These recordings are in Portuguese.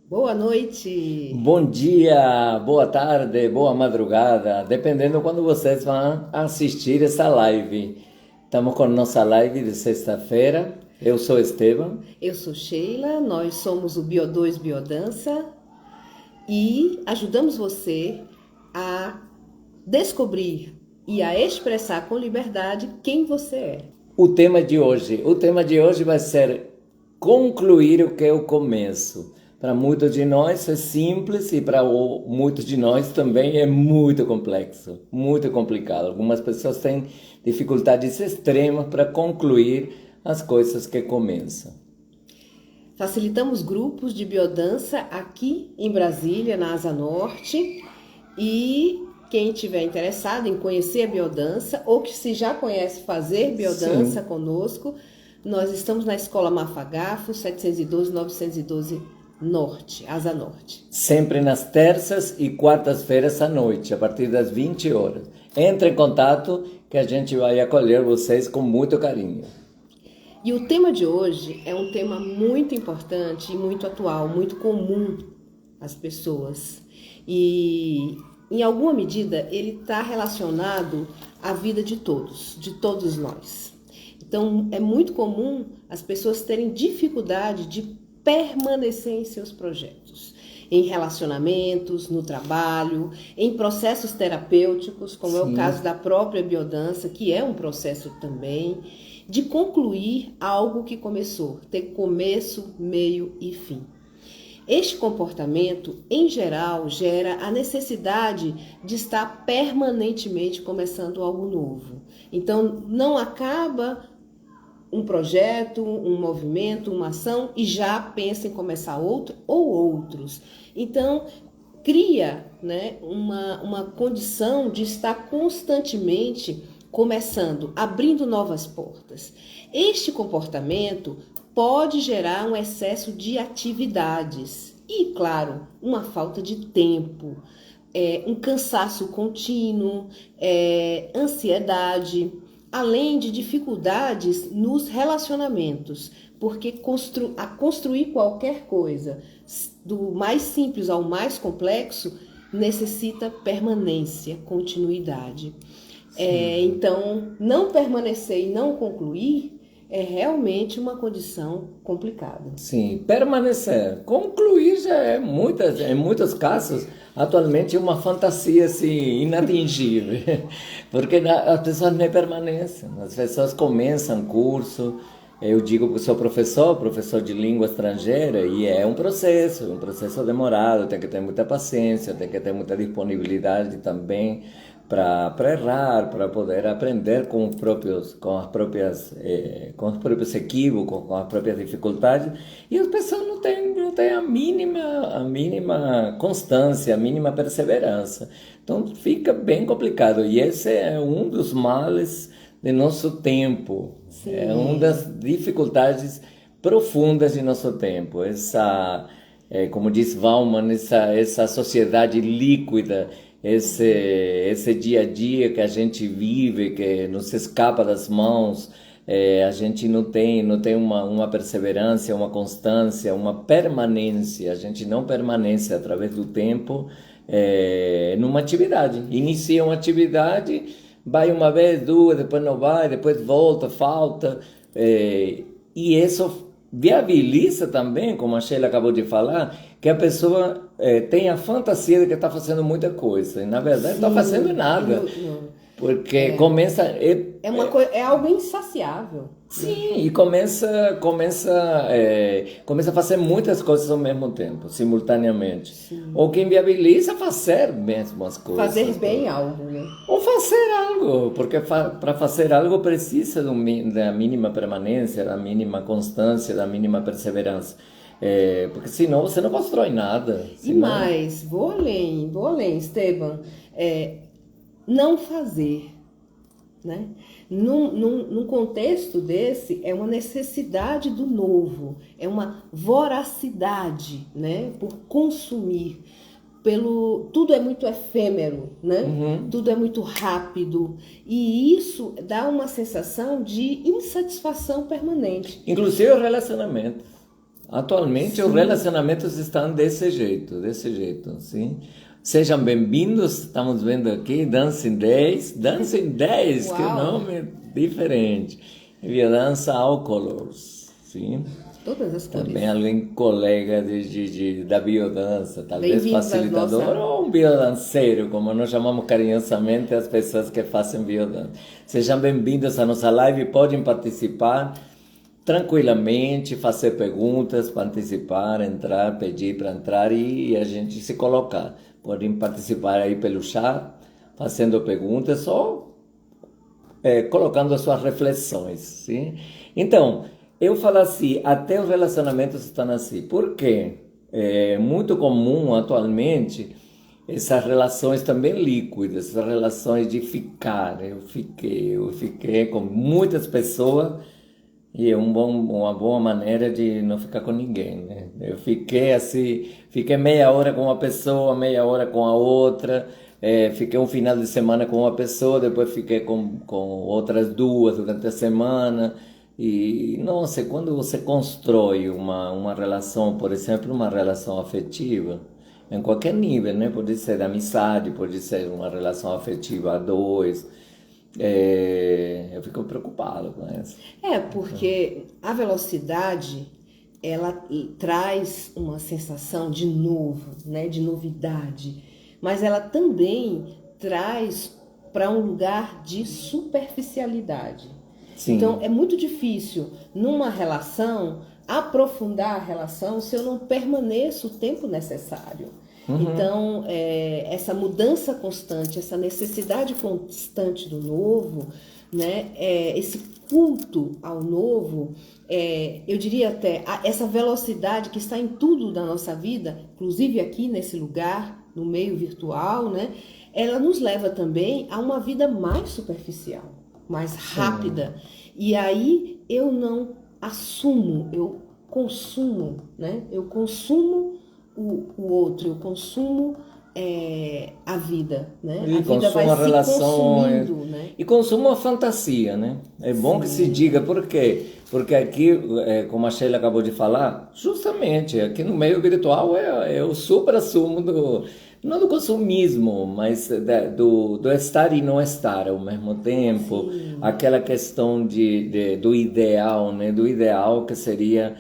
Boa noite! Bom dia, boa tarde, boa madrugada, dependendo quando vocês vão assistir essa live. Estamos com nossa live de sexta-feira. Eu sou Esteban. Eu sou Sheila, nós somos o Bio2 Biodança e ajudamos você a descobrir e a expressar com liberdade quem você é. O tema de hoje vai ser concluir o que é o começo. Para muitos de nós é simples e para muitos de nós também é muito complexo, muito complicado. Algumas pessoas têm dificuldades extremas para concluir as coisas que começam. Facilitamos grupos de biodança aqui em Brasília, na Asa Norte, e quem estiver interessado em conhecer a biodança ou que se já conhece fazer biodança conosco, nós estamos na Escola Mafagafo, 712-912 Norte, Asa Norte. Sempre nas terças e quartas-feiras à noite, a partir das 20 horas. Entre em contato que a gente vai acolher vocês com muito carinho. E o tema de hoje é um tema muito importante e muito atual, muito comum às pessoas. E, em alguma medida, ele está relacionado à vida de todos nós. Então, é muito comum as pessoas terem dificuldade de permanecer em seus projetos, em relacionamentos, no trabalho, em processos terapêuticos, como é o caso da própria biodança, que é um processo também, de concluir algo que começou, ter começo, meio e fim. Este comportamento, em geral, gera a necessidade de estar permanentemente começando algo novo. Então, não acaba um projeto, um movimento, uma ação e já pensa em começar outro ou outros. Então, cria, uma condição de estar constantemente começando, abrindo novas portas. Este comportamento pode gerar um excesso de atividades e, claro, uma falta de tempo, um cansaço contínuo, ansiedade, além de dificuldades nos relacionamentos, porque construir qualquer coisa, do mais simples ao mais complexo, necessita permanência, continuidade. Então, não permanecer e não concluir é realmente uma condição complicada. Sim, permanecer. Concluir já é em muitos casos, atualmente é uma fantasia assim, inatingível, porque as pessoas não permanecem, as pessoas começam curso. Eu digo que sou professor de língua estrangeira, e é um processo demorado, tem que ter muita paciência, tem que ter muita disponibilidade também para errar, para poder aprender com os próprios equívocos, com as próprias dificuldades, e as pessoas não têm a mínima constância, a mínima perseverança. Então fica bem complicado, e esse é um dos males de nosso tempo. Sim. É uma das dificuldades profundas de nosso tempo. Como diz Bauman, essa sociedade líquida, esse dia a dia que a gente vive, que nos escapa das mãos, a gente não tem uma perseverança, uma constância, uma permanência. A gente não permanece através do tempo numa atividade. Inicia uma atividade, vai uma vez, duas, depois não vai, depois volta, falta. E isso viabiliza também, como a Sheila acabou de falar, que a pessoa tem a fantasia de que está fazendo muita coisa. E, na verdade, não está fazendo nada. Porque começa... É algo insaciável. Sim, e começa a fazer muitas coisas ao mesmo tempo, simultaneamente. Sim. Ou que inviabiliza fazer mesmo as coisas. Fazer bem algo, né? Ou fazer algo, porque para fazer algo precisa da mínima permanência, da mínima constância, da mínima perseverança. Porque senão você não constrói nada. E mais, vou além, Esteban, não fazer, né? Num contexto desse, é uma necessidade do novo, é uma voracidade, né? Por consumir. Tudo é muito efêmero, né? Uhum. Tudo é muito rápido, e isso dá uma sensação de insatisfação permanente. Inclusive o relacionamento. Atualmente os relacionamentos estão desse jeito, sim. Sejam bem-vindos, estamos vendo aqui Dancing Days, que nome diferente. Biodança All Colors, sim. Todas as cores. Também alguém colega da biodança, talvez facilitador nossa... ou um biodanceiro, como nós chamamos carinhosamente as pessoas que fazem biodança. Sejam bem-vindos à nossa live, podem participar tranquilamente, fazer perguntas, participar, entrar, pedir para entrar e a gente se colocar. Podem participar aí pelo chat, fazendo perguntas ou colocando as suas reflexões, sim? Então, eu falo assim, até os relacionamentos estão assim. Por quê? É muito comum atualmente essas relações também líquidas, essas relações de ficar. Eu fiquei com muitas pessoas e é uma boa maneira de não ficar com ninguém, né? Eu fiquei assim, fiquei meia hora com uma pessoa, meia hora com a outra. Fiquei um final de semana com uma pessoa, depois fiquei com outras duas durante a semana. E, nossa, quando você constrói uma relação, por exemplo, uma relação afetiva, em qualquer nível, né? Pode ser amizade, pode ser uma relação afetiva a dois, eu fico preocupado com isso. Porque a velocidade, ela traz uma sensação de novo, né? De novidade, mas ela também traz para um lugar de superficialidade. Sim. Então, é muito difícil, numa relação, aprofundar a relação se eu não permaneço o tempo necessário. Então, essa mudança constante, essa necessidade constante do novo, né? Esse culto ao novo, eu diria até, essa velocidade que está em tudo da nossa vida, inclusive aqui nesse lugar, no meio virtual, né? Ela nos leva também a uma vida mais superficial, mais rápida. E aí eu não assumo, eu consumo, né? Eu consumo o outro, eu consumo a vida, né? E a vida vai se consumindo, né? E consumo a fantasia, né? É bom que se diga, por quê? Porque aqui, como a Sheila acabou de falar, justamente aqui no meio virtual é o supra-sumo não do consumismo, mas do estar e não estar ao mesmo tempo. Sim. Aquela questão do ideal, né? Do ideal que seria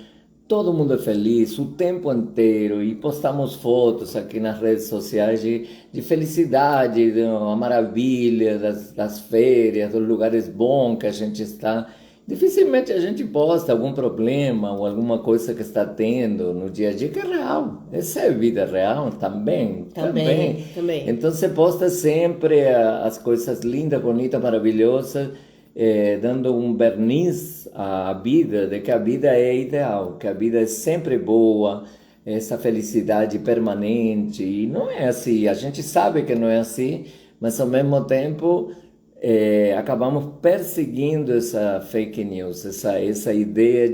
todo mundo é feliz o tempo inteiro e postamos fotos aqui nas redes sociais de felicidade, de uma maravilha das férias, dos lugares bons que a gente está. Dificilmente a gente posta algum problema ou alguma coisa que está tendo no dia a dia, que é real. Essa é a vida real também. Também. Então você posta sempre as coisas lindas, bonitas, maravilhosas, dando um verniz à vida, de que a vida é ideal, que a vida é sempre boa, essa felicidade permanente. E não é assim, a gente sabe que não é assim, mas ao mesmo tempo acabamos perseguindo essa fake news, essa ideia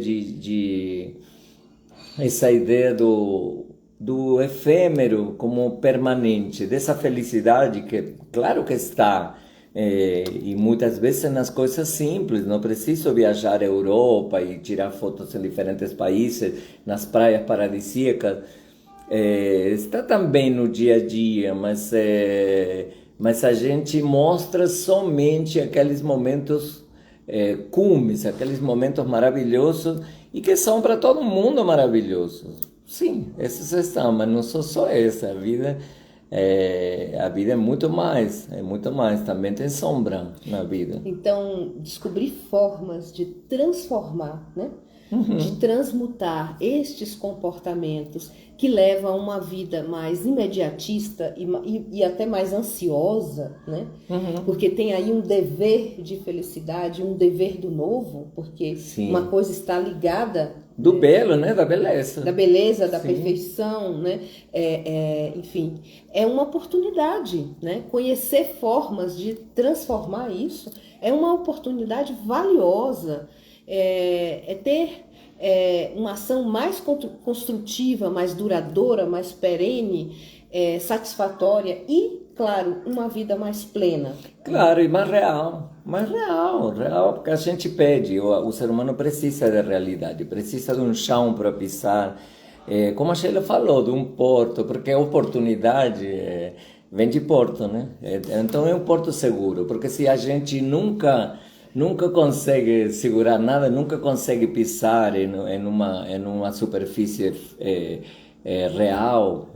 essa ideia do efêmero como permanente, dessa felicidade que, claro que está, e muitas vezes nas coisas simples, não preciso viajar à Europa e tirar fotos em diferentes países, nas praias paradisíacas, está também no dia a dia, mas a gente mostra somente aqueles momentos cumes, aqueles momentos maravilhosos e que são para todo mundo maravilhosos. Sim, esses estão, mas não são só essa. A vida é muito mais, também tem sombra na vida. Então, descobrir formas de transformar, né? De transmutar estes comportamentos que levam a uma vida mais imediatista e até mais ansiosa, né? Porque tem aí um dever de felicidade, um dever do novo, porque Sim. uma coisa está ligada do belo, né? Da beleza. Da beleza, da Sim. perfeição, né? Enfim, é uma oportunidade, né? Conhecer formas de transformar isso é uma oportunidade valiosa. Ter uma ação mais construtiva, mais duradoura, mais perene, satisfatória e claro, uma vida mais plena. Claro, e mais real, porque a gente pede, o ser humano precisa de realidade, precisa de um chão para pisar, como a Sheila falou, de um porto, porque a oportunidade vem de porto, né? Então é um porto seguro, porque se a gente nunca consegue segurar nada, nunca consegue pisar em uma superfície real,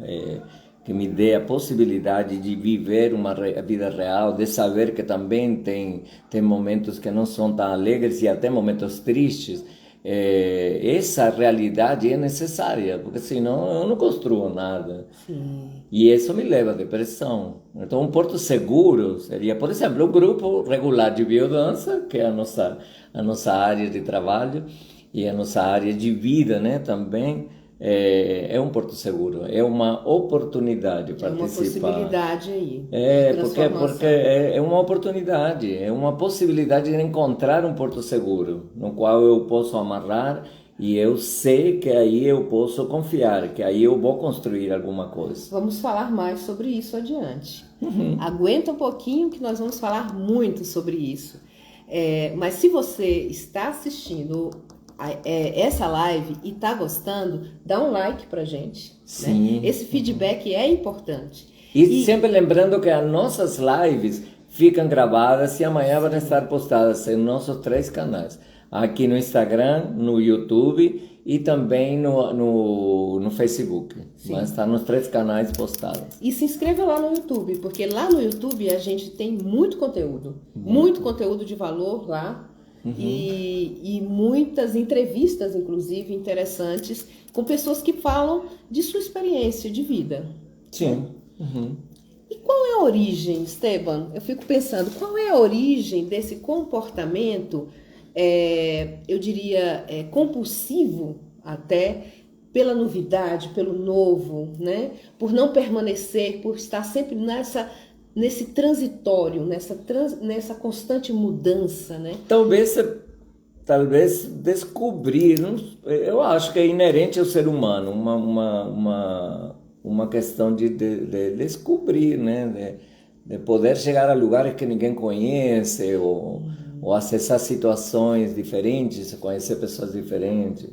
que me dê a possibilidade de viver a vida real, de saber que também tem momentos que não são tão alegres e até momentos tristes. Essa realidade é necessária, porque senão eu não construo nada. Sim. E isso me leva à depressão. Então, um porto seguro seria, por exemplo, o grupo regular de biodança, que é a nossa área de trabalho e a nossa área de vida, né, também. É um porto seguro, é uma oportunidade É uma participar. possibilidade aí de Porque transformação. é uma oportunidade, é uma possibilidade de encontrar um porto seguro, no qual eu posso amarrar e eu sei que aí eu posso confiar, que aí eu vou construir alguma coisa. Vamos falar mais sobre isso adiante. Aguenta um pouquinho que nós vamos falar muito sobre isso. Mas se você está assistindo essa live e está gostando, dá um like pra gente. Sim. Né? Esse feedback é importante. E sempre lembrando que as nossas lives ficam gravadas e amanhã vão estar postadas em nossos 3 canais. Aqui no Instagram, no YouTube e também no Facebook. Sim. Vai estar nos 3 canais postados. E se inscreva lá no YouTube, porque lá no YouTube a gente tem muito conteúdo. Muito conteúdo de valor lá. E muitas entrevistas, inclusive, interessantes, com pessoas que falam de sua experiência de vida. Sim. E qual é a origem, Esteban? Eu fico pensando, qual é a origem desse comportamento, eu diria, compulsivo até, pela novidade, pelo novo, né? Por não permanecer, por estar sempre nesse transitório, nessa constante mudança, né? Talvez descobrir, eu acho que é inerente ao ser humano, uma questão de descobrir, né? De poder chegar a lugares que ninguém conhece, ou acessar situações diferentes, conhecer pessoas diferentes.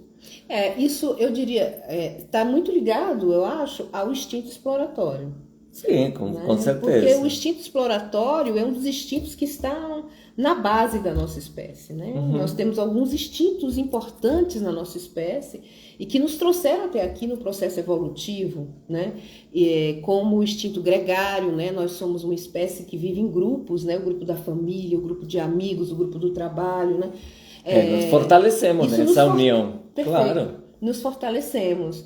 Isso eu diria, está muito ligado, eu acho, ao instinto exploratório. Sim, com certeza. Porque o instinto exploratório é um dos instintos que está na base da nossa espécie, né? Nós temos alguns instintos importantes na nossa espécie e que nos trouxeram até aqui no processo evolutivo, né? Como o instinto gregário, né? Nós somos uma espécie que vive em grupos, né? O grupo da família, o grupo de amigos, o grupo do trabalho, né? Nós fortalecemos essa união. Perfeito. Claro. Nos fortalecemos.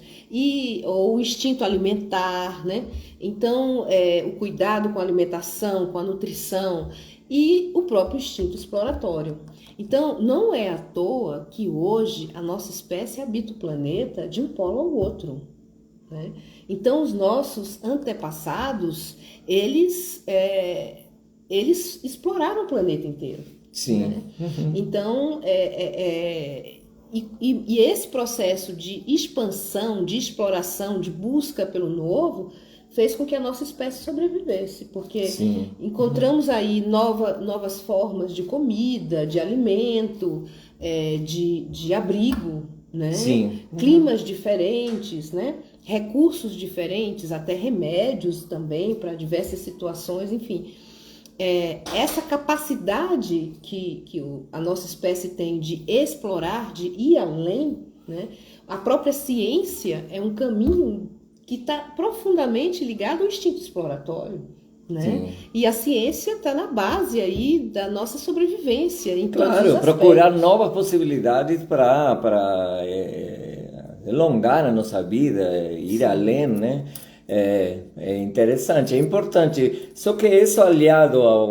Ou o instinto alimentar, né? Então, o cuidado com a alimentação, com a nutrição e o próprio instinto exploratório. Então, não é à toa que hoje a nossa espécie habita o planeta de um polo ao outro, né? Então, os nossos antepassados, eles exploraram o planeta inteiro. Sim. Né? Então, E esse processo de expansão, de exploração, de busca pelo novo, fez com que a nossa espécie sobrevivesse, porque Sim. encontramos aí novas formas de comida, de alimento, de abrigo, né? Sim. Climas diferentes, né? Recursos diferentes, até remédios também para diversas situações, enfim. Essa capacidade que a nossa espécie tem de explorar, de ir além, né? A própria ciência é um caminho que está profundamente ligado ao instinto exploratório, né? Sim. E a ciência está na base aí da nossa sobrevivência em todos os aspectos. Procurar novas possibilidades para alongar a nossa vida, ir além, né? É interessante, é importante. Só que isso aliado a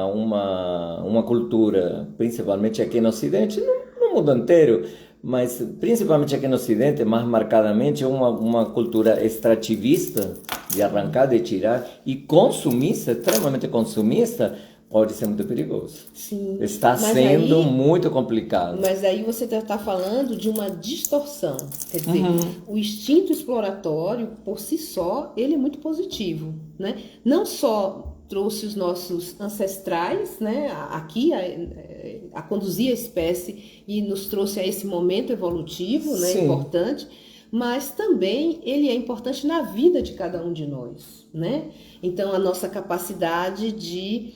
uma cultura, principalmente aqui no Ocidente, no mundo inteiro, mas principalmente aqui no Ocidente, mais marcadamente, uma cultura extrativista, de arrancar, de tirar, e consumista, extremamente consumista, pode ser muito perigoso. Sim. Está sendo muito complicado. Mas aí você está falando de uma distorção. Quer dizer, o instinto exploratório, por si só, ele é muito positivo, né? Não só trouxe os nossos ancestrais, né, aqui a conduzir a espécie e nos trouxe a esse momento evolutivo, né, importante, mas também ele é importante na vida de cada um de nós, né? Então, a nossa capacidade de,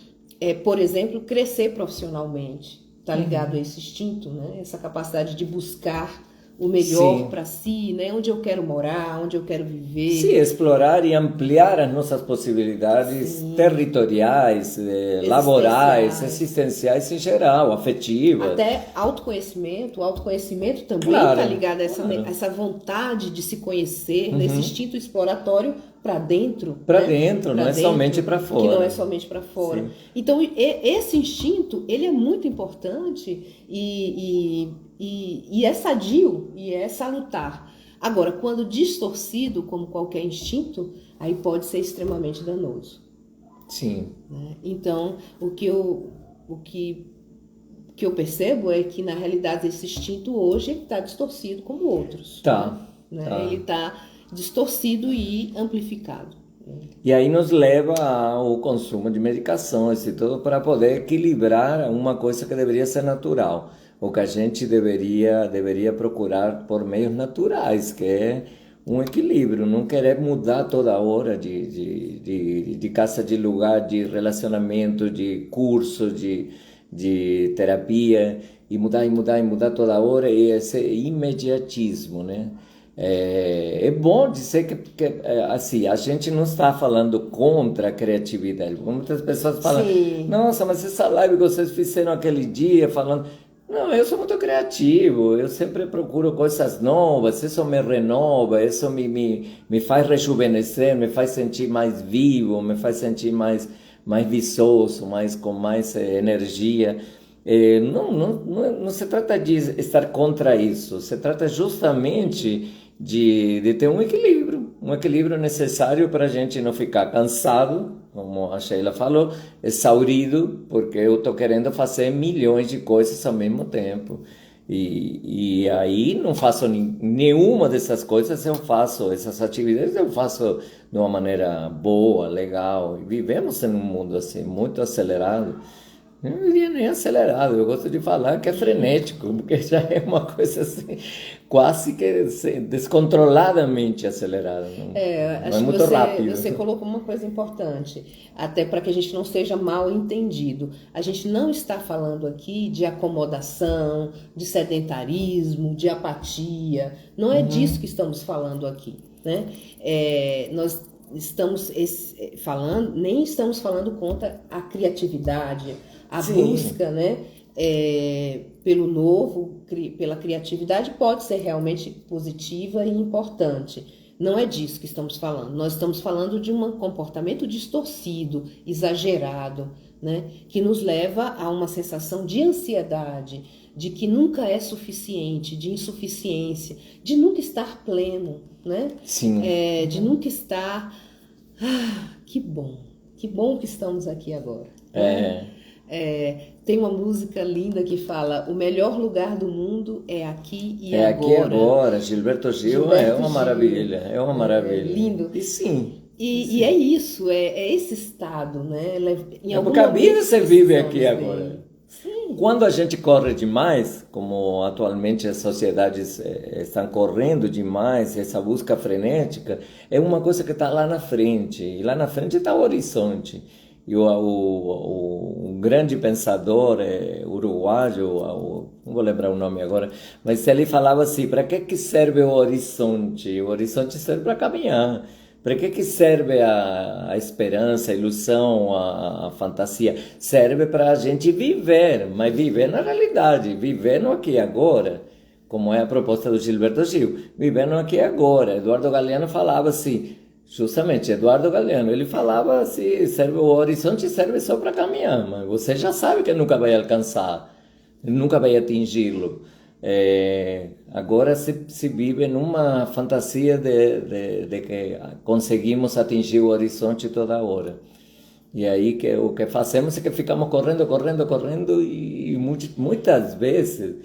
por exemplo, crescer profissionalmente, está ligado a esse instinto, né? Essa capacidade de buscar o melhor para si, né? Onde eu quero morar, onde eu quero viver. Sim, explorar e ampliar as nossas possibilidades territoriais, laborais, existenciais em geral, afetivas. Até autoconhecimento. O autoconhecimento também está ligado a essa vontade de se conhecer, nesse instinto exploratório para dentro. Para dentro, não é somente para fora. Que não é somente para fora. Sim. Então, esse instinto, ele é muito importante e é sadio, e é salutar. Agora, quando distorcido, como qualquer instinto, aí pode ser extremamente danoso. Sim. Né? Então, o que eu percebo é que, na realidade, esse instinto hoje está distorcido como outros. Né? Ele está distorcido e amplificado. E aí nos leva ao consumo de medicações e tudo para poder equilibrar uma coisa que deveria ser natural. O que a gente deveria procurar por meios naturais, que é um equilíbrio, não querer mudar toda hora de casa, de lugar, de relacionamento, de curso, de terapia, e mudar toda hora, e esse imediatismo, né? É bom dizer que assim, a gente não está falando contra a criatividade. Muitas pessoas falam, nossa, mas essa live que vocês fizeram aquele dia, falando... Não, eu sou muito criativo, eu sempre procuro coisas novas, isso me renova, isso me faz rejuvenescer, me faz sentir mais vivo, me faz sentir mais viçoso, com mais energia. Não se trata de estar contra isso, se trata justamente de ter um equilíbrio necessário para a gente não ficar cansado, como a Sheila falou, exaurido, porque eu estou querendo fazer milhões de coisas ao mesmo tempo. E aí não faço nenhuma dessas coisas, essas atividades eu faço de uma maneira boa, legal. E vivemos em um mundo assim, muito acelerado. Eu não diria nem acelerado, eu gosto de falar que é frenético, porque já é uma coisa assim, quase que descontroladamente acelerada. Acho que muito rápido. Você colocou uma coisa importante, até para que a gente não seja mal entendido. A gente não está falando aqui de acomodação, de sedentarismo, de apatia. Não é disso que estamos falando aqui, né? Nós estamos nem estamos falando contra a criatividade, a busca, né, pelo novo, pela criatividade pode ser realmente positiva e importante. Não é disso que estamos falando. Nós estamos falando de um comportamento distorcido, exagerado, né, que nos leva a uma sensação de ansiedade, de que nunca é suficiente, de insuficiência, de nunca estar pleno, né? Sim. De nunca estar... que bom que estamos aqui agora. Tem uma música linda que fala: o melhor lugar do mundo é aqui e agora. É aqui e agora. Gilberto Gil é uma maravilha. É uma maravilha. Lindo. E sim. E é isso, é esse estado, né? Porque a vida você vive aqui e agora. Sim. Quando a gente corre demais, como atualmente as sociedades estão correndo demais, essa busca frenética, é uma coisa que está lá na frente. E lá na frente está o horizonte. E o grande pensador uruguaio, não vou lembrar o nome agora, mas ele falava assim: para que serve o horizonte? O horizonte serve para caminhar. Para que serve a esperança, a ilusão, a fantasia? Serve para a gente viver, mas viver na realidade, viver no aqui e agora, como é a proposta do Gilberto Gil. Viver no aqui e agora. Eduardo Galeano falava assim, justamente, Eduardo Galeano, ele falava assim, o horizonte serve só para caminhar, mas você já sabe que nunca vai alcançar, nunca vai atingi-lo. Agora se vive numa fantasia de que conseguimos atingir o horizonte toda hora. E aí que o que fazemos é que ficamos correndo, correndo, correndo e muitas vezes,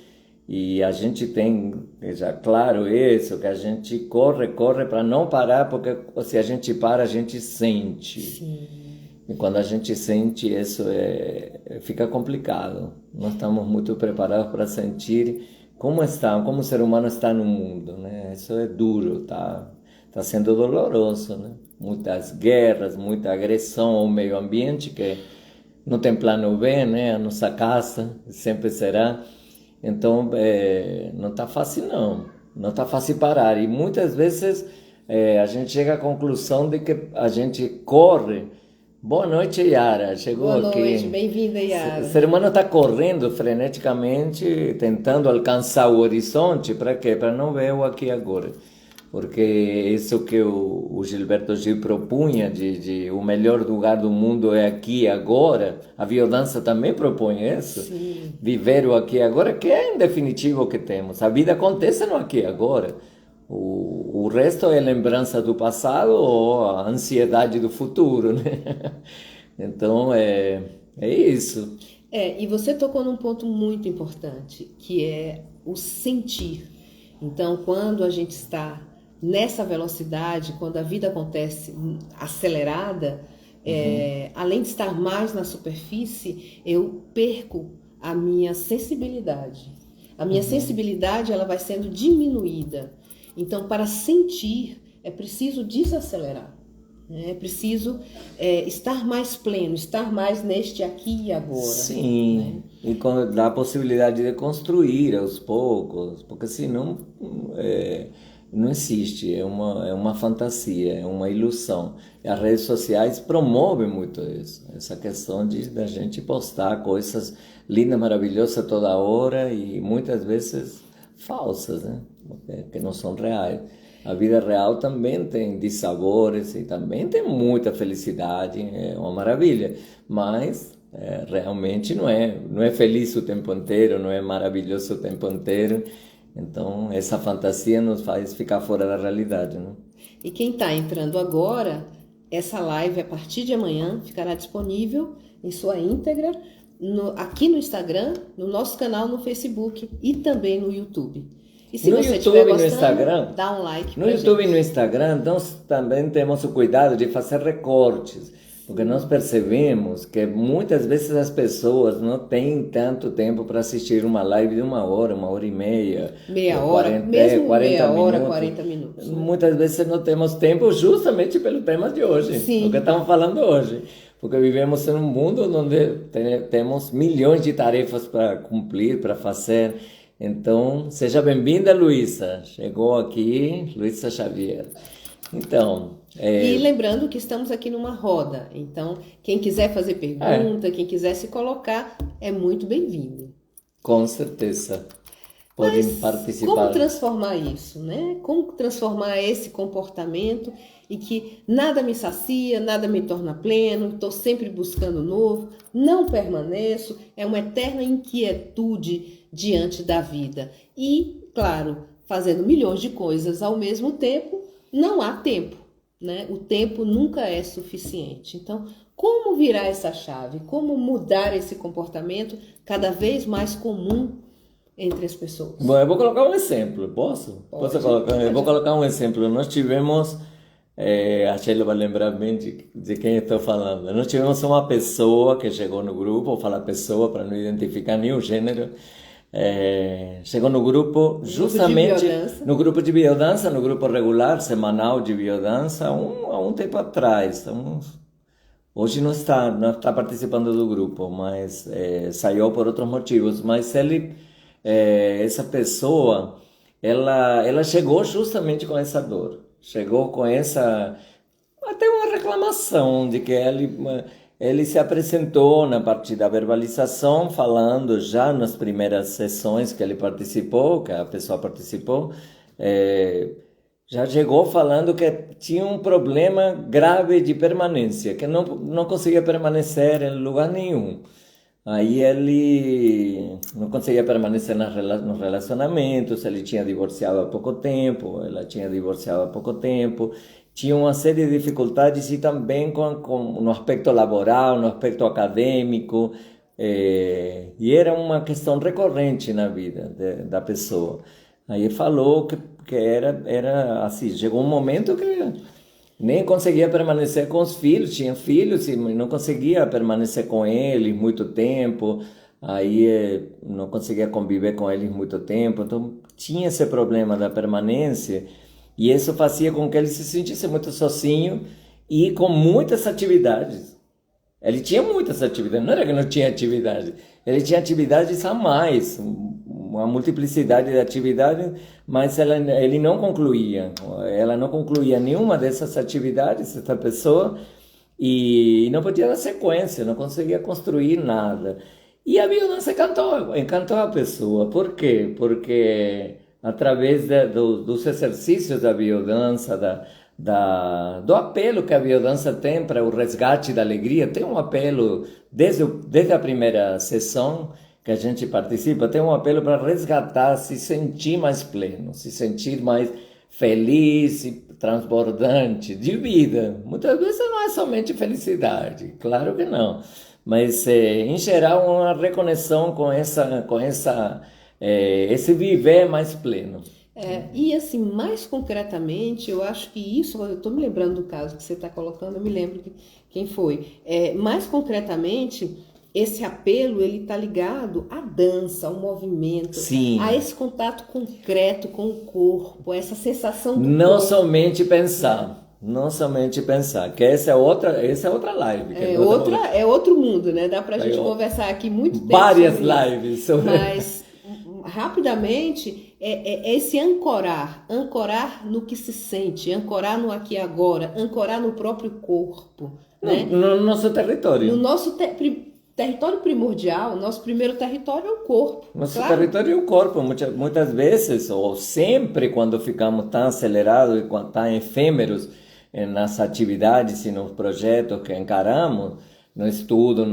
e a gente tem já claro isso, que a gente corre, corre para não parar, porque se a gente para, a gente sente. Sim. E quando a gente sente isso, fica complicado. Nós estamos muito preparados para sentir como está, como o ser humano está no mundo, né? Isso é duro, tá sendo doloroso, né? Muitas guerras, muita agressão ao meio ambiente, que não tem plano B, né? A nossa casa sempre será. Então, não está fácil, não. Não está fácil parar. E muitas vezes a gente chega à conclusão de que a gente corre. Boa noite, Yara. Chegou Boa aqui. noite, bem-vinda, Yara. O ser humano está correndo freneticamente, tentando alcançar o horizonte. Para quê? Para não ver o aqui e agora. Porque isso que o Gilberto Gil propunha, de o melhor lugar do mundo é aqui e agora, a biodança também propõe isso. Sim. Viver o aqui e agora, que é em definitivo o que temos. A vida acontece no aqui e agora. O resto é lembrança do passado ou a ansiedade do futuro, né? Então, é isso. E você tocou num ponto muito importante, que é o sentir. Então, quando a gente está nessa velocidade, quando a vida acontece acelerada, além de estar mais na superfície, eu perco a minha sensibilidade. A minha sensibilidade, ela vai sendo diminuída. Então, para sentir, é preciso desacelerar. É preciso estar mais pleno, estar mais neste aqui e agora. Sim, né? E dá a possibilidade de construir aos poucos, porque senão não existe, é uma fantasia, é uma ilusão. E as redes sociais promovem muito isso, essa questão da gente postar coisas lindas, maravilhosas toda hora e muitas vezes falsas, né? Que não são reais. A vida real também tem dissabores e também tem muita felicidade, é uma maravilha, mas realmente não é feliz o tempo inteiro, não é maravilhoso o tempo inteiro. Então, essa fantasia nos faz ficar fora da realidade, né? E quem está entrando agora, essa live a partir de amanhã ficará disponível em sua íntegra aqui no Instagram, no nosso canal no Facebook e também no YouTube. E se no você YouTube estiver e no Instagram, dá um like. No YouTube e no Instagram, nós também temos o cuidado de fazer recortes, porque nós percebemos que muitas vezes as pessoas não têm tanto tempo para assistir uma live de uma hora e meia. Meia hora, mesmo 40 meia hora, minutos. 40 minutos. Né? Muitas vezes não temos tempo justamente pelo tema de hoje, Sim. o que estamos falando hoje. Porque vivemos em um mundo onde temos milhões de tarefas para cumprir, para fazer. Então, seja bem-vinda, Luísa. Chegou aqui, Luísa Xavier. Então... E lembrando que estamos aqui numa roda. Então, quem quiser fazer pergunta, quem quiser se colocar, é muito bem-vindo. Com certeza. Podem participar. Como transformar isso, né? Como transformar esse comportamento e que nada me sacia, nada me torna pleno, estou sempre buscando novo, não permaneço, é uma eterna inquietude diante da vida. E, claro, fazendo milhões de coisas ao mesmo tempo, não há tempo, né? O tempo nunca é suficiente. Então, como virar essa chave? Como mudar esse comportamento cada vez mais comum entre as pessoas? Bom, eu vou colocar um exemplo, posso? Pode. Eu vou colocar um exemplo. Nós tivemos, a Sheila vai lembrar bem de quem estou falando. Nós tivemos uma pessoa que chegou no grupo, vou falar pessoa para não identificar nenhum gênero, chegou no grupo justamente no grupo de biodança, no grupo regular, semanal de biodança, há um tempo atrás. Hoje não está participando do grupo, mas saiu por outros motivos. Mas essa pessoa, ela chegou justamente com essa dor, chegou com até uma reclamação de que ele se apresentou na parte da verbalização, falando já nas primeiras sessões que ele participou, que a pessoa participou, já chegou falando que tinha um problema grave de permanência, que não conseguia permanecer em lugar nenhum. Aí ele não conseguia permanecer nos relacionamentos, ele tinha divorciado há pouco tempo, ela tinha divorciado há pouco tempo, tinha uma série de dificuldades e também no aspecto laboral, no aspecto acadêmico, e era uma questão recorrente na vida da pessoa. Aí falou que era assim, chegou um momento que nem conseguia permanecer com os filhos, tinha filhos e não conseguia permanecer com eles muito tempo, aí não conseguia conviver com eles muito tempo, então tinha esse problema da permanência e isso fazia com que ele se sentisse muito sozinho e com muitas atividades. Ele tinha muitas atividades, não era que não tinha atividade, ele tinha atividades a mais, uma multiplicidade de atividades, mas ele não concluía, ela não concluía nenhuma dessas atividades, essa pessoa, e não podia dar sequência, não conseguia construir nada. E a biodança encantou a pessoa, por quê? Porque através dos exercícios da biodança, do apelo que a biodança tem para o resgate da alegria, tem um apelo desde a primeira sessão que a gente participa, tem um apelo para resgatar, se sentir mais pleno, se sentir mais feliz e transbordante de vida. Muitas vezes não é somente felicidade, claro que não, mas em geral uma reconexão com esse viver mais pleno. E assim, mais concretamente, eu acho que isso, eu estou me lembrando do caso que você está colocando, eu me lembro quem foi. Mais concretamente, esse apelo, ele está ligado à dança, ao movimento, Sim. A esse contato concreto com o corpo, essa sensação do não corpo. Somente pensar, que essa é outra live. É outro mundo, né? Dá pra gente conversar aqui muito tempo. Várias lives sobre Mas, rapidamente, é esse ancorar no que se sente, ancorar no aqui e agora, ancorar no próprio corpo. Né? No nosso território. No nosso território primordial, nosso primeiro território é o corpo. Nosso território é o corpo. Muitas vezes, ou sempre, quando ficamos tão acelerados e tão efêmeros nas atividades e nos projetos que encaramos, no estudo,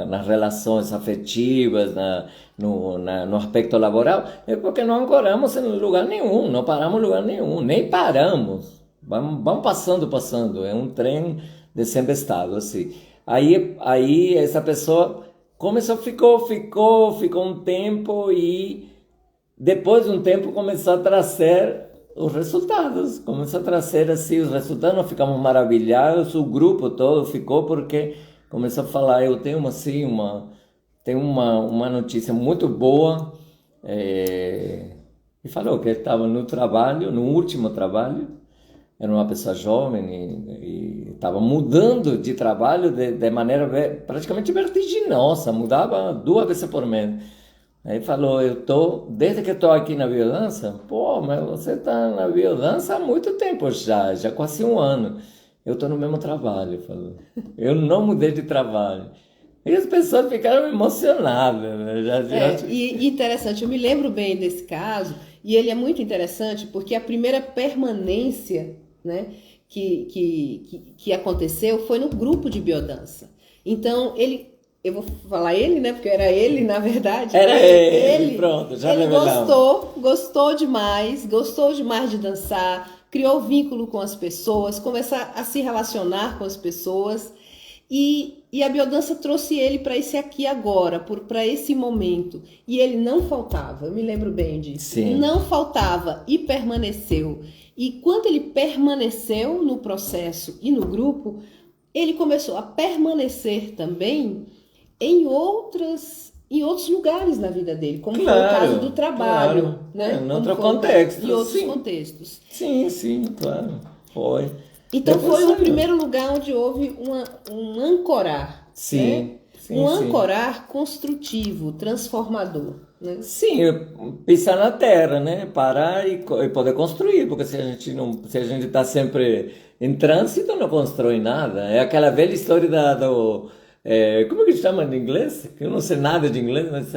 nas relações afetivas, no aspecto laboral, é porque não ancoramos em lugar nenhum, não paramos em lugar nenhum, nem paramos. Vamos passando, é um trem de sempre estado, assim. Aí essa pessoa começou, ficou um tempo e depois de um tempo começou a trazer os resultados, começou a trazer assim os resultados, nós ficamos maravilhados, o grupo todo ficou porque começou a falar, eu tenho assim uma notícia muito boa, e falou que estava no último trabalho, era uma pessoa jovem e estava mudando de trabalho de maneira praticamente vertiginosa, mudava 2 vezes por mês. Aí falou, desde que estou aqui na biodança, mas você está na biodança há muito tempo já quase 1 ano. Eu estou no mesmo trabalho, falou. Eu não mudei de trabalho. E as pessoas ficaram emocionadas. Né? E interessante, eu me lembro bem desse caso, e ele é muito interessante porque a primeira permanência, né, que aconteceu foi no grupo de biodança. Então, eu vou falar ele, né, porque era ele, na verdade. Era ele, pronto, já revelamos. Gostou demais de dançar, criou vínculo com as pessoas, começar a se relacionar com as pessoas. E a biodança trouxe ele para esse aqui agora, para esse momento. E ele não faltava, eu me lembro bem disso. Sim. Não faltava e permaneceu. E quando ele permaneceu no processo e no grupo, ele começou a permanecer também em outros lugares na vida dele, como foi o caso do trabalho. Né? Em outro contexto. Em outros contextos. Sim, claro. Foi. Então foi o primeiro lugar onde houve um ancorar. Sim. Né? Ancorar construtivo, transformador. Né? Sim, pisar na terra, né? Parar e poder construir, porque se a gente está sempre em trânsito, não constrói nada. É aquela velha história como que chama em inglês? Eu não sei nada de inglês, mas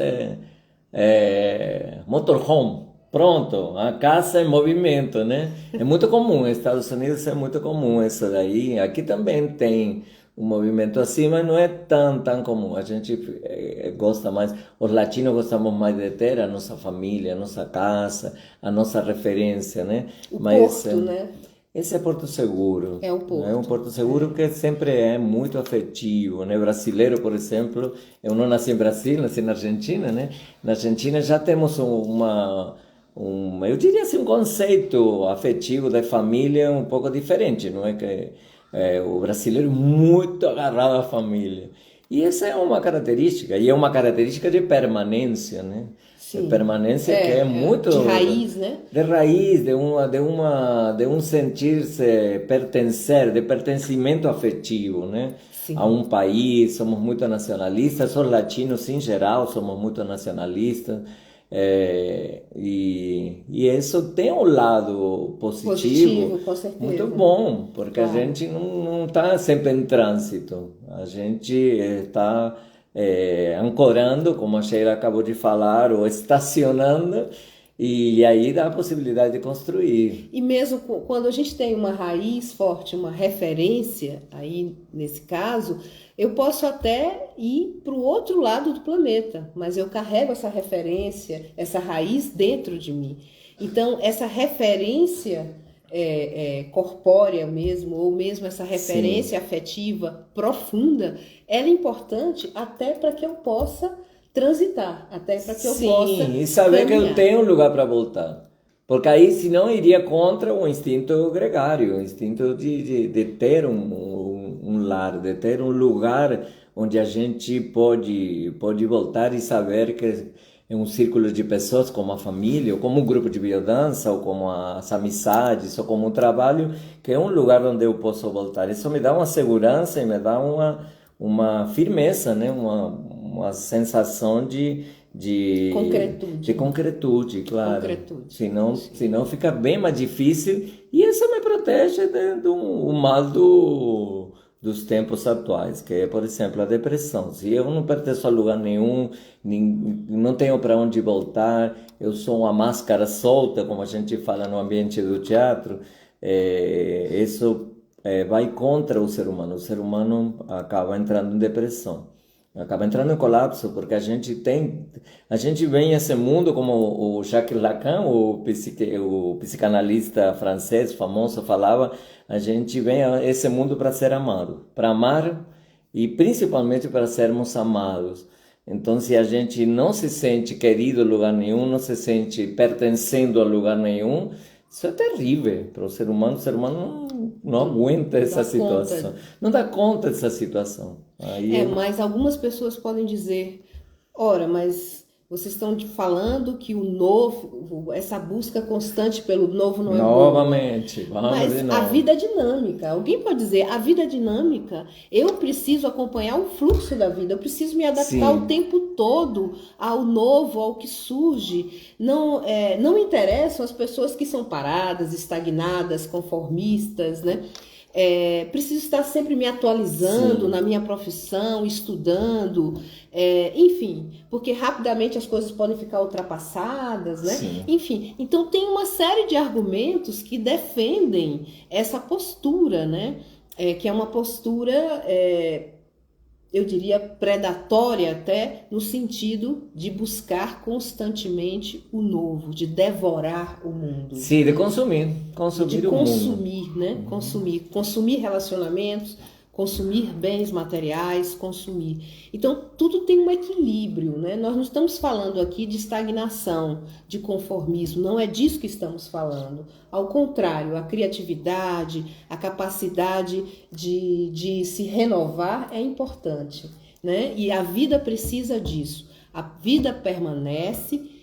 motorhome. Pronto, a casa em movimento, né? É muito comum, nos Estados Unidos é muito comum isso daí. Aqui também tem um movimento assim, mas não é tão comum. A gente gosta mais, os latinos gostamos mais de ter a nossa família, a nossa casa, a nossa referência, né? O Mas Porto, né? esse é Porto Seguro. É o É um Porto. Porto Seguro que sempre é muito afetivo, né? Brasileiro, por exemplo, eu não nasci em Brasil, nasci na Argentina, né? Na Argentina já temos eu diria assim, um conceito afetivo da família um pouco diferente, não é que o brasileiro é muito agarrado à família. E essa é uma característica, e é uma característica de permanência, né? De Sim. permanência que é muito De raiz, né? de raiz, de um sentir-se pertencer, de pertencimento afetivo, né? A Sim. um país, somos muito nacionalistas, os latinos em geral somos muito nacionalistas, e isso tem um lado positivo, Positivo, com muito certeza. bom, porque a Claro. gente não está sempre em trânsito, a gente está ancorando, como a Sheila acabou de falar, ou estacionando, e aí dá a possibilidade de construir. E mesmo quando a gente tem uma raiz forte, uma referência, aí nesse caso, eu posso até ir para o outro lado do planeta, mas eu carrego essa referência, essa raiz dentro de mim. Então, essa referência corpórea mesmo, ou mesmo essa Sim, referência afetiva profunda, ela é importante até para que eu possa transitar, até para que eu possa sim, e saber que eu caminhar. tenho um lugar para voltar. Porque aí, senão, iria contra o instinto gregário, o instinto de ter um lar, de ter um lugar onde a gente pode voltar e saber que é um círculo de pessoas, como a família, ou como um grupo de biodança, ou como as amizades, ou como um trabalho, que é um lugar onde eu posso voltar. Isso me dá uma segurança e me dá uma firmeza, né? Uma sensação de Concretude. concretude, claro. Concretude. Senão fica bem mais difícil e isso me protege do mal dos tempos atuais, que é, por exemplo, a depressão. Se eu não pertenço a lugar nenhum, não tenho para onde voltar, eu sou uma máscara solta, como a gente fala no ambiente do teatro, isso vai contra o ser humano. O ser humano acaba entrando em depressão. Acaba entrando em colapso, porque a gente vem a esse mundo, como o Jacques Lacan, o psicanalista francês famoso falava, a gente vem a esse mundo para ser amado, para amar e principalmente para sermos amados. Então, se a gente não se sente querido em lugar nenhum, não se sente pertencendo a lugar nenhum, isso é terrível para o ser humano não aguenta Não essa dá situação, conta. não dá conta dessa situação. Aí Mas algumas pessoas podem dizer, ora, mas vocês estão falando que o novo, essa busca constante pelo novo não é boa. novamente, vamos de Mas a novo. vida é dinâmica. Alguém pode dizer, a vida é dinâmica. Eu preciso acompanhar o fluxo da vida. Eu preciso me adaptar o Sim, tempo todo ao novo, ao que surge. Não interessam as pessoas que são paradas, estagnadas, conformistas, né? Preciso estar sempre me atualizando na sim, minha profissão, estudando, enfim, porque rapidamente as coisas podem ficar ultrapassadas, né? sim. Enfim, então tem uma série de argumentos que defendem essa postura, né? Que é uma postura, eu diria, predatória até, no sentido de buscar constantemente o novo, de devorar o mundo, Sim, de né? De consumir o mundo. consumir, né? Consumir relacionamentos, consumir bens materiais, consumir. Então, tudo tem um equilíbrio, né? Nós não estamos falando aqui de estagnação, de conformismo, não é disso que estamos falando. Ao contrário, a criatividade, a capacidade de se renovar é importante, né? E a vida precisa disso. A vida permanece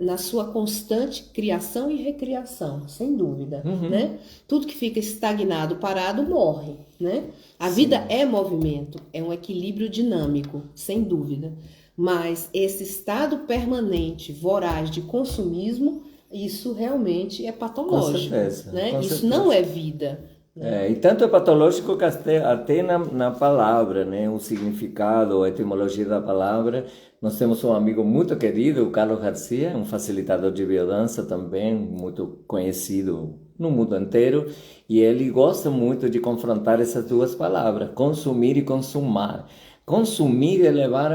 na sua constante criação e recriação, sem dúvida, Uhum, né? Tudo que fica estagnado, parado, morre, né? A vida sim. é movimento, é um equilíbrio dinâmico, sem dúvida. Mas esse estado permanente, voraz de consumismo, isso realmente é Com patológico, certeza, né? com Isso não certeza. é vida, né? E tanto é patológico que até na palavra, né? O significado, a etimologia da palavra. Nós temos um amigo muito querido, o Carlos Garcia, um facilitador de biodança também, muito conhecido no mundo inteiro, e ele gosta muito de confrontar essas duas palavras, consumir e consumar. Consumir é levar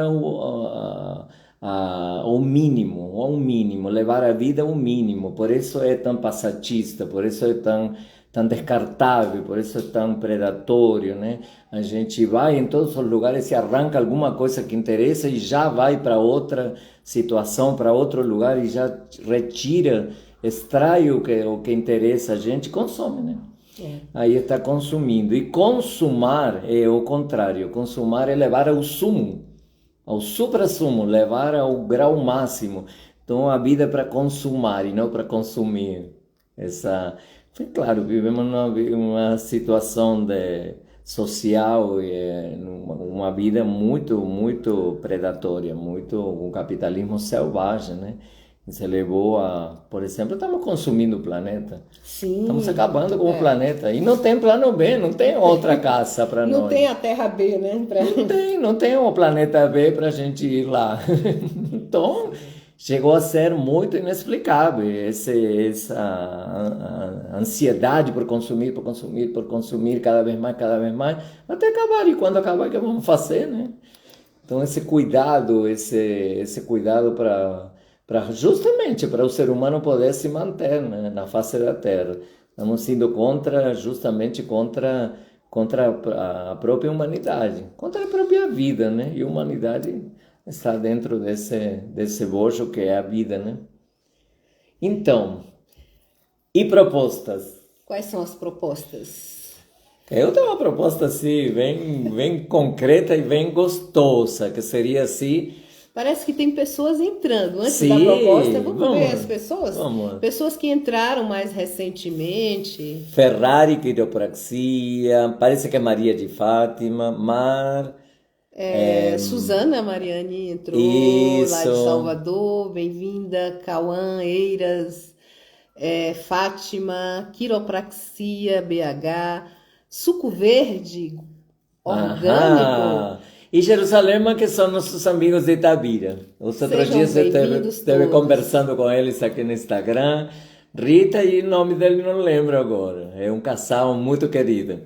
ao mínimo, levar a vida ao mínimo, por isso é tão passatista, por isso é tão descartável, por isso é tão predatório, né? A gente vai em todos os lugares e arranca alguma coisa que interessa e já vai para outra situação, para outro lugar e já retira, extrai o que interessa a gente, consome, né? Aí está consumindo. E consumar é o contrário. Consumar é levar ao sumo, ao supra-sumo, levar ao grau máximo. Então a vida é para consumar e não para consumir. Claro, vivemos numa situação social e uma vida muito predatória, um capitalismo selvagem, né? Se levou por exemplo, estamos consumindo o planeta. Sim. Estamos acabando com o planeta. E não tem plano B, não tem outra caça para nós. Não tem a Terra B, né? Não tem o planeta B para a gente ir lá. Então, chegou a ser muito inexplicável essa ansiedade por consumir, cada vez mais, até acabar. E quando acabar, o que vamos fazer, né? Então, esse cuidado justamente para o ser humano poder se manter, né, na face da Terra. Estamos indo justamente contra a própria humanidade, contra a própria vida, né? E a humanidade está dentro desse bojo que é a vida, né? Então, e propostas? Quais são as propostas? Eu tenho uma proposta assim, bem concreta e bem gostosa, que seria assim. Parece que tem pessoas entrando. Antes Sim, da proposta, vamos ver as pessoas? Vamos. Pessoas que entraram mais recentemente. Ferrari Quiropraxia, parece que é Maria de Fátima, Suzana Mariani entrou, isso. Lá de Salvador, bem-vinda. Cauã Eiras, Fátima, Quiropraxia, BH, Suco Verde, orgânico. E Jerusalém, que são nossos amigos de Itabira. Os outros dias eu esteve conversando com eles aqui no Instagram. Rita e o nome dele não lembro agora. É um casal muito querido.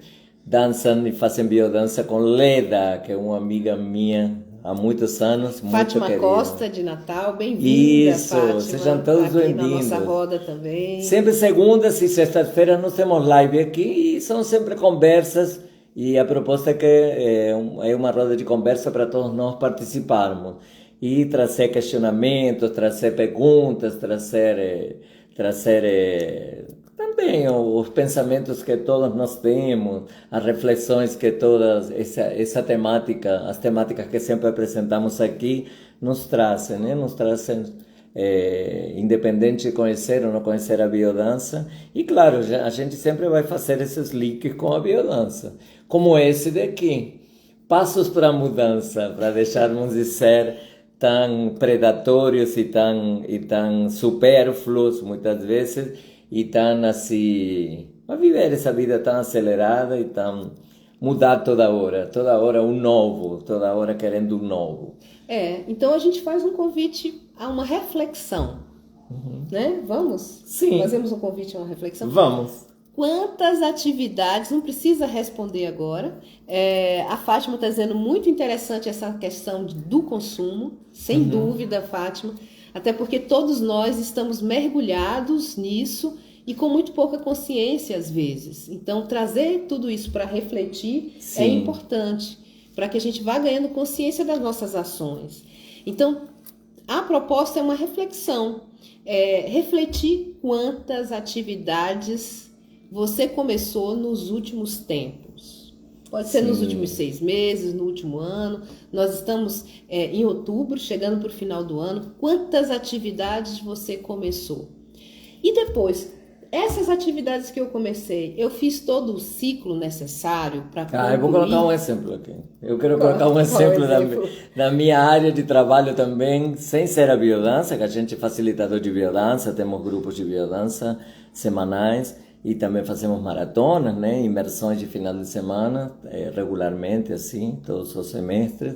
Dançam e fazem biodança com Leda, que é uma amiga minha há muitos anos. Fátima muito Costa, de Natal, bem-vinda. Isso, Fátima, sejam todos bem-vindos. Na nossa roda também. Sempre segundas e sextas-feiras nós temos live aqui e são sempre conversas. E a proposta é que é uma roda de conversa para todos nós participarmos e trazer questionamentos, trazer perguntas, trazer também os pensamentos que todos nós temos, as reflexões que todas essa temática, as temáticas que sempre apresentamos aqui nos trazem, né? Nos trazem independente de conhecer ou não conhecer a biodança. E claro, a gente sempre vai fazer esses links com a biodança, como esse daqui, passos para a mudança, para deixarmos de ser tão predatórios e tão supérfluos muitas vezes, e tão assim, a viver essa vida tão acelerada e tão mudar toda hora um novo, toda hora querendo um novo. Então a gente faz um convite a uma reflexão, né? Vamos? Sim. Fazemos um convite a uma reflexão? Vamos. Quantas atividades, não precisa responder agora, a Fátima está dizendo muito interessante essa questão do consumo, sem dúvida, Fátima, até porque todos nós estamos mergulhados nisso e com muito pouca consciência às vezes. Então, trazer tudo isso para refletir Sim. é importante, para que a gente vá ganhando consciência das nossas ações. Então, a proposta é uma reflexão, refletir quantas atividades você começou nos últimos tempos. Pode ser nos últimos 6 meses, no último ano. Nós estamos em outubro, chegando para o final do ano. Quantas atividades você começou? E depois, essas atividades que eu comecei, eu fiz todo o ciclo necessário para concluir? Eu vou colocar um exemplo aqui. Eu quero colocar um exemplo da minha área de trabalho também, sem ser a biodança, que a gente é facilitador de biodança, temos grupos de biodança semanais e também fazemos maratonas, né, imersões de final de semana, regularmente, assim, todos os semestres.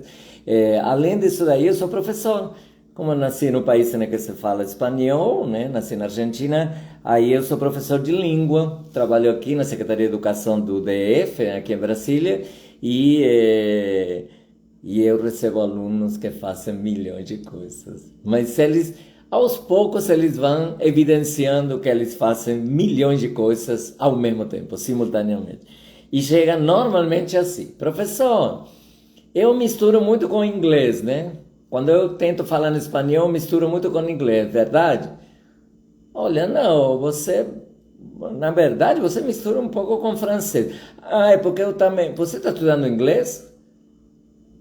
Além disso daí, eu sou professor. como eu nasci no país em que se fala espanhol, né? Nasci na Argentina, aí eu sou professor de língua, trabalho aqui na Secretaria de Educação do DF, aqui em Brasília, e eu recebo alunos que fazem milhões de coisas. Mas eles, aos poucos, eles vão evidenciando que eles fazem milhões de coisas ao mesmo tempo, simultaneamente. E chega normalmente assim, professor, eu misturo muito com inglês, né? Quando eu tento falar em espanhol, eu misturo muito com inglês, verdade? Olha, não, você, na verdade, você mistura um pouco com francês. Ah, é porque eu também, você está estudando inglês?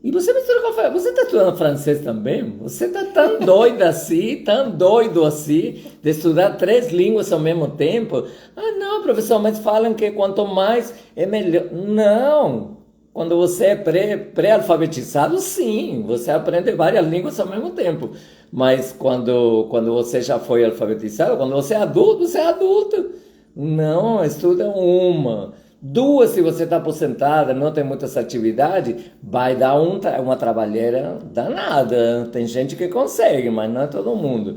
E você mistura com francês, você está estudando francês também? Você está tão doida assim, tão doido assim, de estudar 3 línguas ao mesmo tempo? Ah, não, professor, mas falam que quanto mais é melhor. Não! Quando você é pré-alfabetizado, sim, você aprende várias línguas ao mesmo tempo. Mas quando você já foi alfabetizado, quando você é adulto. Não, estuda uma. 2, se você está aposentada, não tem muitas atividades, vai dar uma trabalheira danada. Tem gente que consegue, mas não é todo mundo.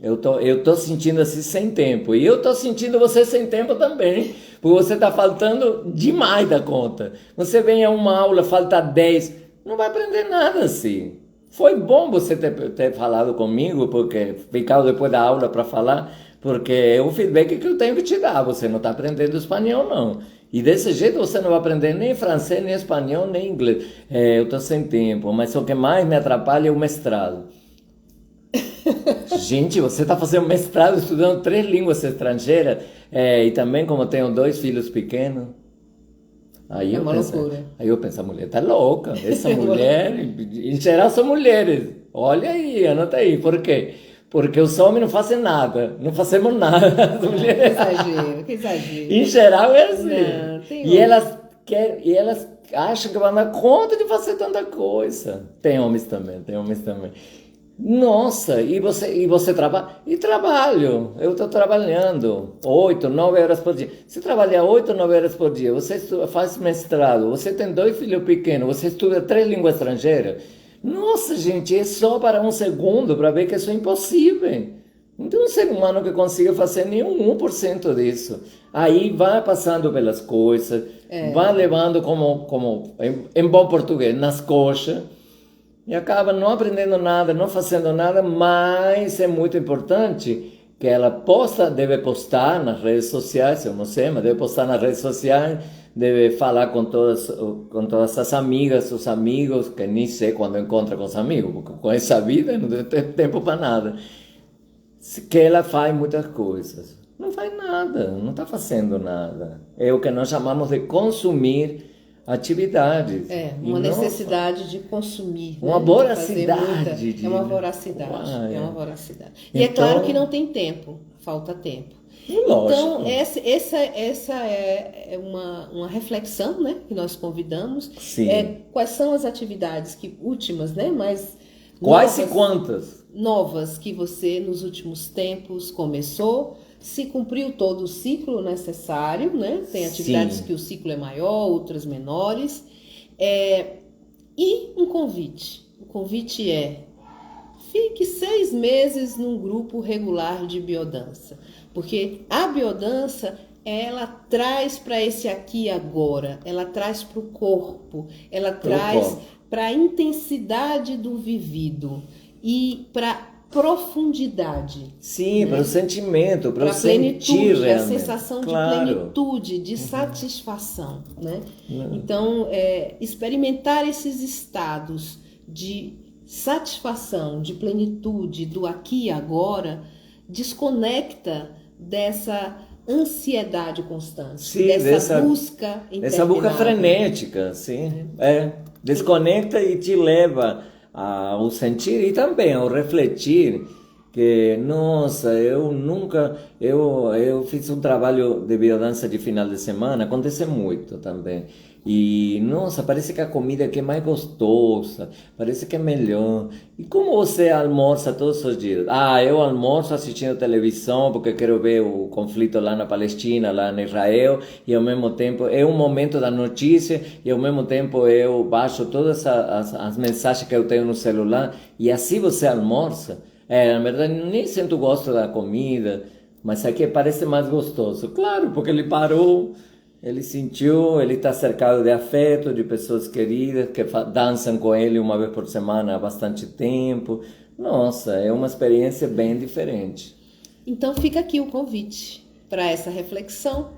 Eu tô sentindo assim sem tempo. E eu tô sentindo você sem tempo também. Porque você está faltando demais da conta. Você vem a uma aula, falta 10, não vai aprender nada assim. Foi bom você ter falado comigo, porque ficava depois da aula para falar, porque é o feedback que eu tenho que te dar. Você não está aprendendo espanhol, não. E desse jeito você não vai aprender nem francês, nem espanhol, nem inglês. Eu estou sem tempo, mas o que mais me atrapalha é o mestrado. Gente, você está fazendo mestrado estudando 3 línguas estrangeiras, e também como tenho 2 filhos pequenos. Aí eu penso, a mulher tá louca. Essa mulher, em geral são mulheres. Olha aí, anota aí. Por quê? Porque os homens não fazem nada, não fazemos nada. As mulheres... Que exagero. Em geral é assim. Não, e elas acham que vão dar conta de fazer tanta coisa. Tem homens também. Nossa, e você trabalha? E trabalho, eu estou trabalhando 8, 9 horas por dia. Você trabalha 8, 9 horas por dia, você faz mestrado, você tem 2 filhos pequenos, você estuda 3 línguas estrangeiras. Nossa, gente, é só para um segundo para ver que isso é impossível. Não tem um ser humano que consiga fazer nenhum 1% disso. Aí vai passando pelas coisas, vai levando como em bom português, nas coxas. E acaba não aprendendo nada, não fazendo nada, mas é muito importante que ela deve postar nas redes sociais, eu não sei, mas deve postar nas redes sociais, deve falar com todas as amigas, os amigos, que nem sei quando encontra com os amigos, porque com essa vida não tem tempo para nada. Que ela faz muitas coisas. Não faz nada, não está fazendo nada. É o que nós chamamos de consumir atividades. Uma necessidade de consumir. Uma voracidade. É uma voracidade. Uai. É uma voracidade. E então, é claro que não tem tempo, falta tempo. Lógico. Então, essa é uma reflexão, né, que nós convidamos. Sim. Quais são as atividades últimas, né, mais quais novas, e quantas? Novas que você, nos últimos tempos, começou, se cumpriu todo o ciclo necessário, né? Tem atividades que o ciclo é maior, outras menores. E um convite. O convite é: fique 6 meses num grupo regular de biodança. Porque a biodança, ela traz para esse aqui e agora, ela traz para o corpo, ela traz para a intensidade do vivido e para profundidade. Sim, né? Para o sentimento, para o sentir realmente. A sensação de plenitude, de satisfação, né? Então, experimentar esses estados de satisfação, de plenitude, do aqui e agora, desconecta dessa ansiedade constante, sim, dessa busca interminável. Essa busca frenética, sim. Desconecta e te leva ao sentir e também ao refletir que, nossa, eu fiz um trabalho de biodança de final de semana, acontece muito também. E, nossa, parece que a comida aqui é mais gostosa, parece que é melhor. E como você almoça todos os dias? Ah, eu almoço assistindo televisão porque quero ver o conflito lá na Palestina, lá em Israel, e ao mesmo tempo é um momento da notícia, e ao mesmo tempo eu baixo todas as mensagens que eu tenho no celular, e assim você almoça. Na verdade, nem sinto gosto da comida, mas aqui parece mais gostoso. Claro, porque ele parou, ele sentiu, ele está cercado de afeto, de pessoas queridas que dançam com ele uma vez por semana há bastante tempo. Nossa, é uma experiência bem diferente. Então fica aqui o convite para essa reflexão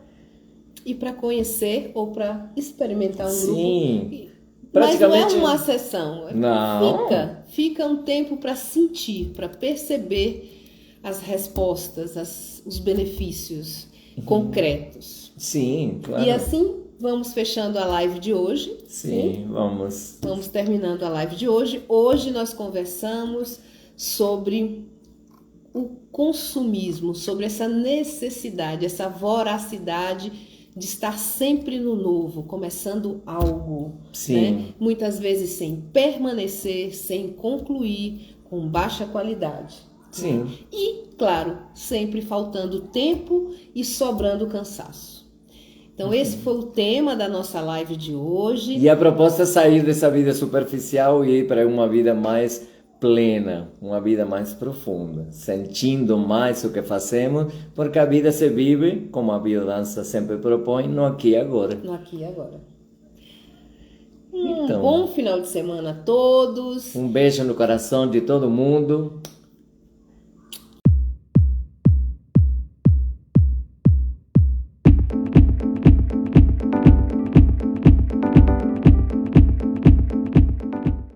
e para conhecer ou para experimentar um Sim, grupo. Mas não é praticamente. uma sessão. Não. Fica um tempo para sentir, para perceber as respostas, os benefícios concretos. Sim, claro. E assim vamos fechando a live de hoje. Sim, vamos. Vamos terminando a live de hoje. Hoje nós conversamos sobre o consumismo, sobre essa necessidade, essa voracidade de estar sempre no novo, começando algo, Sim. né? Muitas vezes sem permanecer, sem concluir, com baixa qualidade. Sim. E, claro, sempre faltando tempo e sobrando cansaço. Então, esse foi o tema da nossa live de hoje. E a proposta é sair dessa vida superficial e ir para uma vida mais plena, uma vida mais profunda, sentindo mais o que fazemos, porque a vida se vive, como a biodança sempre propõe, no aqui e agora. No aqui e agora. Então, Bom final de semana a todos. um beijo no coração de todo mundo.